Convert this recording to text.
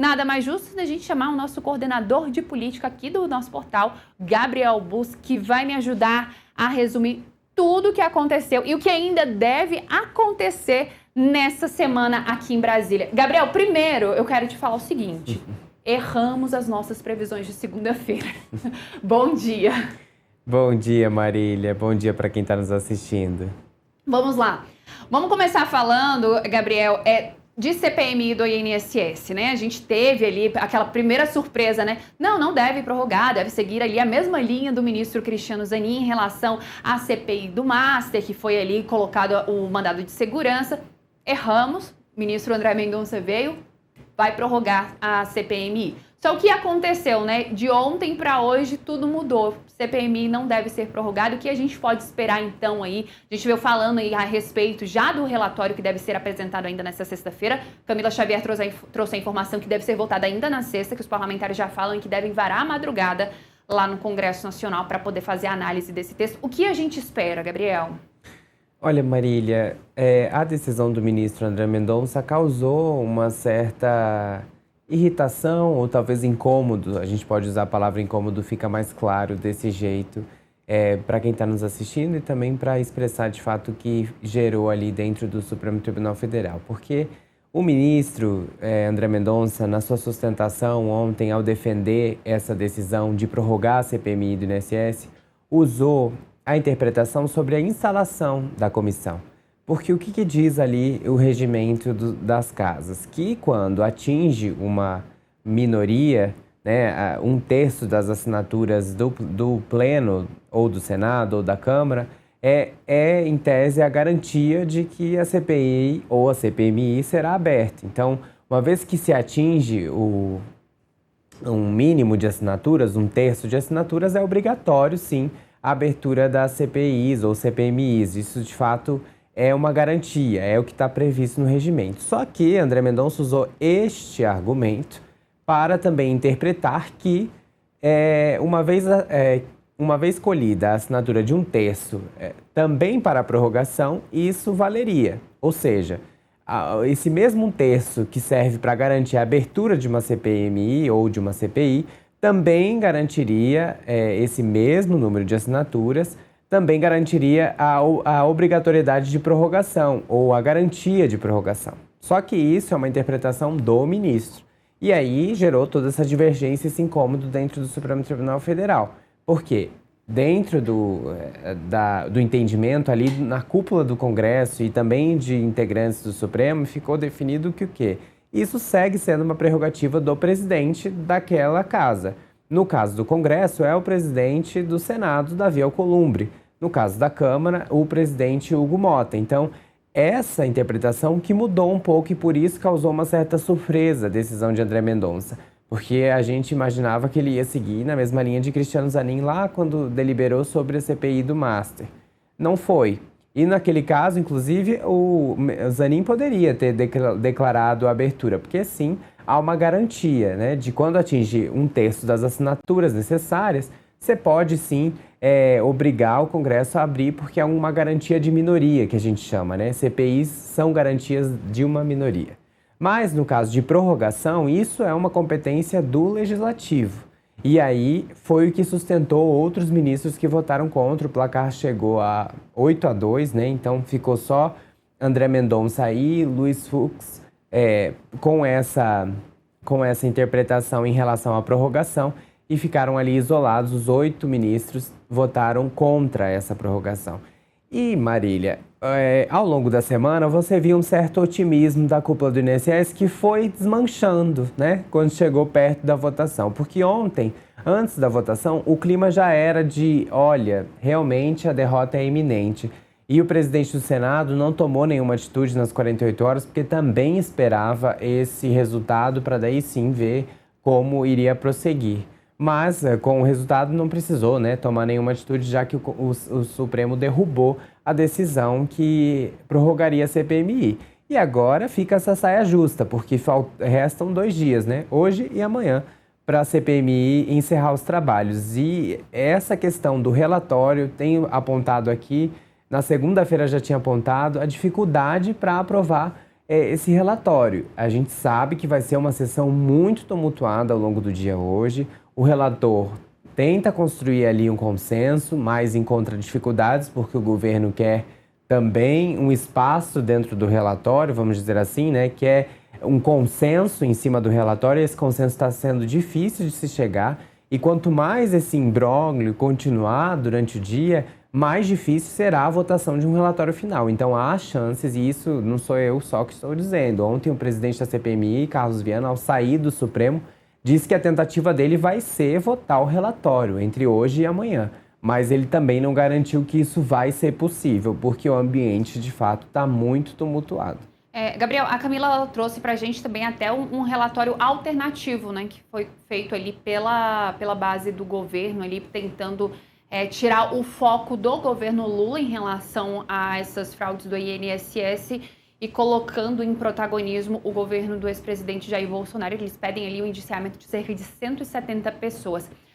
Nada mais justo da gente chamar o nosso coordenador de política aqui do nosso portal, Gabriel Bus, que vai me ajudar a resumir tudo o que aconteceu e o que ainda deve acontecer nessa semana aqui em Brasília. Gabriel, primeiro eu quero te falar o seguinte: erramos as nossas previsões de segunda-feira. Bom dia. Bom dia, Marília. Bom dia para quem está nos assistindo. Vamos lá. Vamos começar falando, Gabriel, de CPMI do INSS, né? A gente teve ali aquela primeira surpresa, né? Não deve prorrogar, deve seguir ali a mesma linha do ministro Cristiano Zanin em relação à CPI do Master, que foi ali colocado o mandado de segurança. Erramos, o ministro André Mendonça veio, vai prorrogar a CPMI. Só o que aconteceu, né? De ontem para hoje tudo mudou. CPMI não deve ser prorrogado. O que a gente pode esperar então aí? A gente veio falando aí a respeito já do relatório que deve ser apresentado ainda nessa sexta-feira. Camila Xavier trouxe a informação que deve ser votada ainda na sexta, que os parlamentares já falam que devem varar a madrugada lá no Congresso Nacional para poder fazer a análise desse texto. O que a gente espera, Gabriel? Olha, Marília, a decisão do ministro André Mendonça causou uma certa irritação ou talvez incômodo. A gente pode usar a palavra incômodo, fica mais claro desse jeito para quem está nos assistindo e também para expressar de fato o que gerou ali dentro do Supremo Tribunal Federal. Porque o ministro André Mendonça, na sua sustentação ontem, ao defender essa decisão de prorrogar a CPMI do INSS, usou a interpretação sobre a instalação da comissão. Porque o que diz ali o regimento das casas? Que quando atinge uma minoria, né, 1/3 das assinaturas do Pleno, ou do Senado, ou da Câmara, em tese, a garantia de que a CPI ou a CPMI será aberta. Então, uma vez que se atinge um mínimo de assinaturas, 1/3 de assinaturas, é obrigatório, sim, a abertura das CPIs ou CPMIs. Isso, de fato, é uma garantia, é o que está previsto no regimento. Só que André Mendonça usou este argumento para também interpretar que, uma vez colhida a assinatura de 1/3 também para a prorrogação, isso valeria. Ou seja, esse mesmo 1/3 que serve para garantir a abertura de uma CPMI ou de uma CPI, também garantiria esse mesmo número de assinaturas, também garantiria a obrigatoriedade de prorrogação ou a garantia de prorrogação. Só que isso é uma interpretação do ministro. E aí gerou toda essa divergência, esse incômodo dentro do Supremo Tribunal Federal. Por quê? Dentro do entendimento ali na cúpula do Congresso e também de integrantes do Supremo, ficou definido que o quê? Isso segue sendo uma prerrogativa do presidente daquela casa. No caso do Congresso, é o presidente do Senado, Davi Alcolumbre. No caso da Câmara, o presidente Hugo Mota. Então, essa interpretação que mudou um pouco e por isso causou uma certa surpresa a decisão de André Mendonça. Porque a gente imaginava que ele ia seguir na mesma linha de Cristiano Zanin lá quando deliberou sobre a CPI do Master. Não foi. E naquele caso, inclusive, o Zanin poderia ter declarado a abertura, porque sim, há uma garantia, né, de quando atinge 1/3 das assinaturas necessárias, você pode sim obrigar o Congresso a abrir, porque é uma garantia de minoria, que a gente chama, né? CPIs são garantias de uma minoria. Mas no caso de prorrogação, isso é uma competência do Legislativo. E aí foi o que sustentou outros ministros que votaram contra. O placar chegou a 8-2, né? Então ficou só André Mendonça e Luiz Fux com essa interpretação em relação à prorrogação e ficaram ali isolados. Os 8 ministros votaram contra essa prorrogação. E, Marília, ao longo da semana você viu um certo otimismo da cúpula do INSS que foi desmanchando, né, quando chegou perto da votação. Porque ontem, antes da votação, o clima já era de, olha, realmente a derrota é iminente. E o presidente do Senado não tomou nenhuma atitude nas 48 horas, porque também esperava esse resultado para daí sim ver como iria prosseguir. Mas, com o resultado, não precisou, né, tomar nenhuma atitude, já que o Supremo derrubou a decisão que prorrogaria a CPMI. E agora fica essa saia justa, porque restam 2 dias, né, hoje e amanhã, para a CPMI encerrar os trabalhos. E essa questão do relatório, tenho apontado aqui, na segunda-feira já tinha apontado, a dificuldade para aprovar esse relatório. A gente sabe que vai ser uma sessão muito tumultuada ao longo do dia hoje. O relator tenta construir ali um consenso, mas encontra dificuldades porque o governo quer também um espaço dentro do relatório, vamos dizer assim, né, que é um consenso em cima do relatório, e esse consenso está sendo difícil de se chegar, e quanto mais esse imbróglio continuar durante o dia, mais difícil será a votação de um relatório final. Então há chances, e isso não sou eu só que estou dizendo. Ontem o presidente da CPMI, Carlos Viana, ao sair do Supremo, disse que a tentativa dele vai ser votar o relatório entre hoje e amanhã. Mas ele também não garantiu que isso vai ser possível, porque o ambiente, de fato, está muito tumultuado. Gabriel, a Camila trouxe para a gente também até um relatório alternativo, né, que foi feito ali pela base do governo, ali tentando tirar o foco do governo Lula em relação a essas fraudes do INSS e colocando em protagonismo o governo do ex-presidente Jair Bolsonaro. Eles pedem ali o indiciamento de cerca de 170 pessoas.